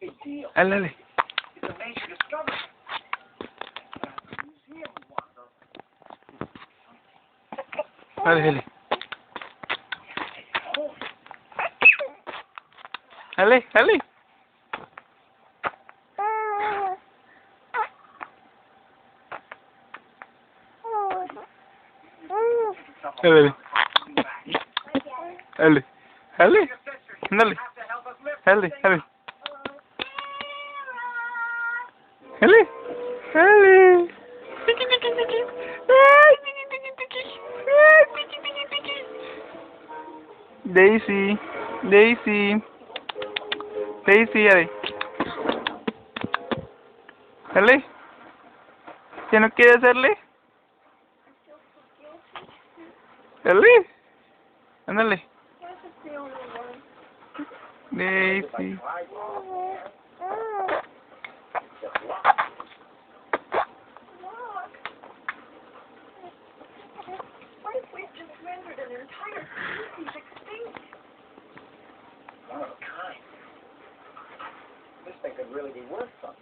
big deal. Dale. It's a major discovery. The museum wants us. Dale. Dale. Dale. Dale. Dale. Dale. Dale. Dale. Dale. Dale. Daisy. Daisy. Daisy, dale. Dale. ¿Ya no quiere hacerle? Dale. Ándale. Daisy. What if we've just rendered an entire species extinct? One of a kind. This thing could really be worth something.